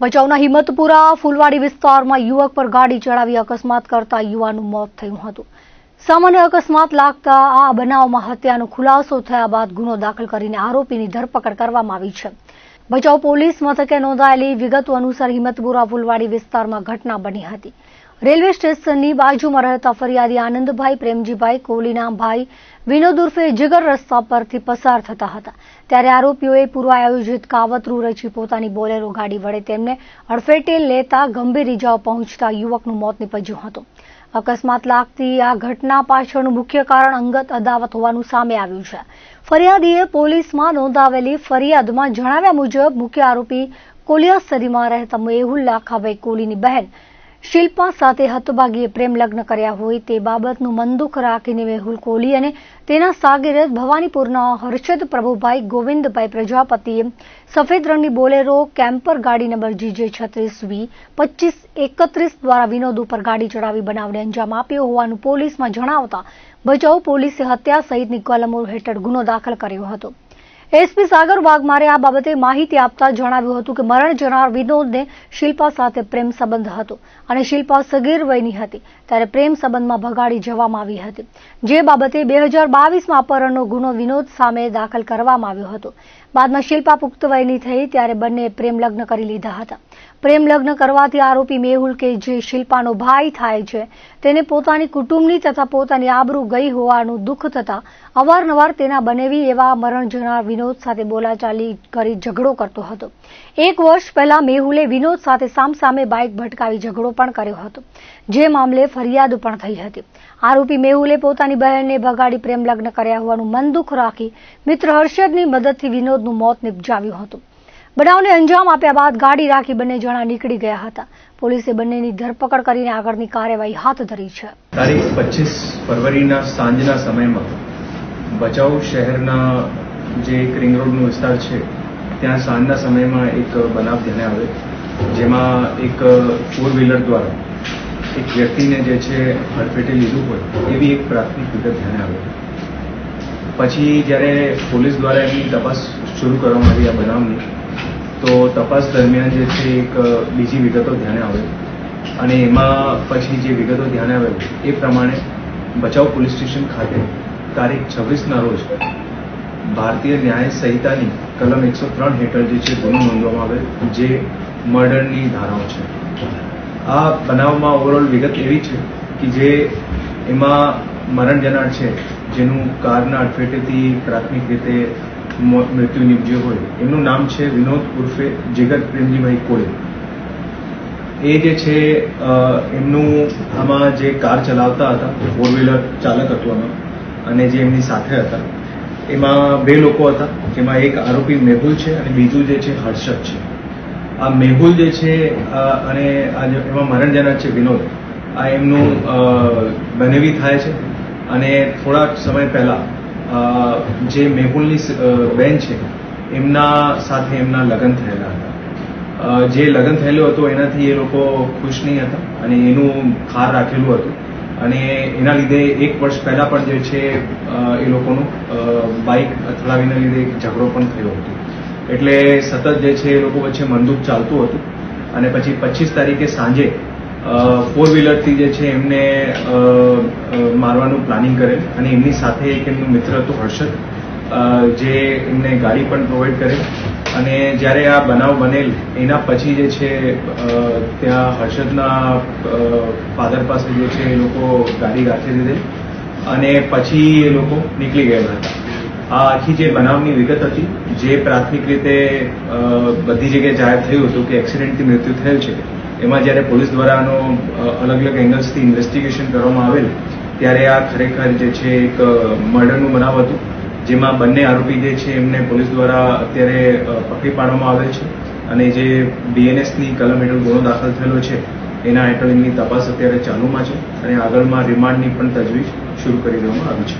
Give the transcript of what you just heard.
ભચાઉના હિંમતપુરા ફૂલવાડી વિસ્તારમાં યુવક પર ગાડી ચડાવી અકસ્માત કરતા યુવાનનું મોત થયું હતું. સામાન્ય અકસ્માત લાગતા આ બનાવમાં હત્યાનો ખુલાસો થયા બાદ ગુનો દાખલ કરીને આરોપીની ધરપકડ કરવામાં આવી છે. ભચાઉ પોલીસ મથકે નોંધાયેલી વિગતો અનુસાર હિંમતપુરા ફૂલવાડી વિસ્તારમાં ઘટના બની હતી. રેલવે સ્ટેશનની બાજુમાં રહેતા ફરિયાદી આનંદભાઈ પ્રેમજીભાઈ કોહલીના ભાઈ વિનોદ ઉર્ફે જીગર રસ્તા પરથી પસાર થતા હતા. ત્યારે આરોપીઓએ પૂર્વ આયોજિત કાવતરું રચી પોતાની બોલેરો ગાડી વડે તેમને અડફેટે લેતા ગંભીર ઇજાઓ પહોંચતા યુવકનું મોત નીપજ્યું હતું. અકસ્માત લાગતી આ ઘટના પાછળનું મુખ્ય કારણ અંગત અદાવત હોવાનું સામે આવ્યું છે. ફરિયાદીએ પોલીસમાં નોંધાવેલી ફરિયાદમાં જણાવ્યા મુજબ મુખ્ય આરોપી કોલિયાસરીમાં રહેતા મેહુલ લાખાભાઈ કોહલીની બહેન શિલ્પા સાથે હતભાગીએ પ્રેમ લગ્ન કર્યા હોય તે બાબતનું મનદુખ રાખીને મેહુલ કોહલી અને તેના સાગીરથ ભવાનીપુરના હર્ષદ પ્રભુભાઈ ગોવિંદભાઈ પ્રજાપતિએ સફેદ રંગની બોલેરો કેમ્પર ગાડી નંબર GJ36V2531 દ્વારા વિનોદ ઉપર ગાડી ચડાવી બનાવને અંજામ આપ્યો હોવાનું પોલીસમાં જણાવતા ભચાઉ પોલીસે હત્યા સહિતની કલમો હેઠળ ગુનો દાખલ કર્યો હતો. એસપી સાગર વાઘમારે આ બાબતે માહિતી આપતા જણાવ્યું હતું કે મરણ જનાર વિનોદને શિલ્પા સાથે પ્રેમ સંબંધ હતો અને શિલ્પા સગીર વયની હતી ત્યારે પ્રેમ સંબંધમાં ભગાડી જવામાં આવી હતી. જે બાબતે 2022માં અપહરણનો ગુનો વિનોદ સામે દાખલ કરવામાં આવ્યો હતો. બાદમાં શિલ્પા પુખ્ત વયની થઈ ત્યારે બંને પ્રેમ લગ્ન કરી લીધા હતા. પ્રેમ લગ્ન કરવાથી આરોપી મેહુલ કે જે શિલ્પાનો ભાઈ થાય છે તેને પોતાની કુટુંબની તથા પોતાની આબરૂ ગઈ હોવાનું દુઃખ થતા અવારનવાર તેના બનેવી એવા મરણ જનાર વિનોદ સાથે બોલાચાલી કરી ઝઘડો કરતો હતો. 1 વર્ષ પહેલા મેહુલે વિનોદ સાથે સામસામે બાઇક ભટકાવી ઝઘડો પણ કર્યો હતો, જે મામલે ફરિયાદ પણ થઈ હતી. આરોપી મેહુલે પોતાની બહેનને ભગાડી પ્રેમ લગ્ન કર્યા હોવાનું મન દુઃખ રાખી મિત્ર હર્ષદની મદદથી વિનોદનું મોત નિપજાવ્યું હતું. બનાવને અંજામ આપ્યા બાદ ગાડી રાખી બંને જણા નીકળી ગયા હતા. પોલીસે બંનેની ધરપકડ કરીને આગળની કાર્યવાહી હાથ ધરી છે. તારીખ 25 ફરવરીના સાંજના સમયમાં ભચાઉ શહેરના જે એક રિંગ રોડનો વિસ્તાર છે ત્યાં સાંજના સમયમાં એક બનાવ ધ્યાને આવે, જેમાં એક 4 વ્હીલર દ્વારા એક વ્યક્તિને જે છે હડફેટે લીધું હોય એવી એક પ્રાથમિક વિગત ધ્યાને આવે. પછી જ્યારે પોલીસ દ્વારા એની તપાસ શરૂ કરવામાં આવી આ બનાવની, તો તપાસ દરમિયાન જે છે એક બીજી વિગતો ધ્યાને આવે અને એમાં પછી જે વિગતો ધ્યાને આવે એ પ્રમાણે ભચાઉ પોલીસ સ્ટેશન ખાતે તારીખ 26ના રોજ ભારતીય ન્યાય સંહિતાની કલમ 103 હેઠળ જે છે ગુનો નોંધવામાં આવે, જે મર્ડરની ધારાઓ છે. આ બનાવમાં ઓવરઓલ વિગત એવી છે કે જે એમાં મરણ જનાર છે જેનું કારના અડફેટેથી પ્રાથમિક રીતે મૃત્યુ નિપજ્યું હોય એમનું નામ છે વિનોદ ઉર્ફે જીગર પ્રેમજીભાઈ કોહલી. એ જે છે એમનું આમાં જે કાર ચલાવતા હતા 4 વ્હીલર ચાલક હતું આમાં, અને જે એમની સાથે હતા એમાં 2 લોકો હતા, જેમાં એક આરોપી મેહુલ છે અને બીજું જે છે હર્ષદ છે. આ મેહુલ જે છે અને એમાં મરણ જનાર છે વિનોદ, આ એમનું બનેવી થાય છે અને થોડાક સમય પહેલા જે મેહુલની બેન છે એમના સાથે એમના લગ્ન થયેલા હતા. જે લગ્ન થયેલું હતું એનાથી એ લોકો ખુશ નહીં હતા અને એનું ખાર રાખેલું હતું અને એના લીધે 1 વર્ષ પહેલા પણ જે છે એ લોકોનું બાઇક અથડાવીના લીધે એક ઝઘડો પણ થયો હતો. એટલે સતત જે છે એ લોકો વચ્ચે મનદુખ ચાલતું હતું અને પછી 25 તારીખે સાંજે 4 વ્હીલરથી જે છે એમને મારવાનું પ્લાનિંગ કરેલ અને એમની સાથે એક એમનું મિત્ર હતું હર્ષદ, જે એમને ગાડી પણ પ્રોવાઈડ કરેલ. અને જ્યારે આ બનાવ બનેલ એના પછી જે છે ત્યાં હર્ષદના ફાધર પાસે જે છે એ લોકો ગાડી રાખી દીધેલ અને પછી એ લોકો નીકળી ગયેલા હતા. આ આખી જે બનાવની વિગત હતી, જે પ્રાથમિક રીતે બધી જગ્યાએ જાહેર થયું હતું કે એક્સિડન્ટથી મૃત્યુ થયેલ છે, એમાં જ્યારે પોલીસ દ્વારા આનો અલગ અલગ એંગલ્સથી ઇન્વેસ્ટિગેશન કરવામાં આવેલ ત્યારે આ ખરેખર જે છે એક મર્ડરનું બનાવ હતું, જેમાં બંને આરોપી જે છે એમને પોલીસ દ્વારા અત્યારે પકડી પાડવામાં આવેલ છે અને જે BNSની કલમ હેઠળ ગુનો દાખલ થયેલો છે એના હેઠળ એમની તપાસ અત્યારે ચાલુમાં છે અને આગળમાં રિમાન્ડની પણ તજવીજ શરૂ કરી દેવામાં આવી છે.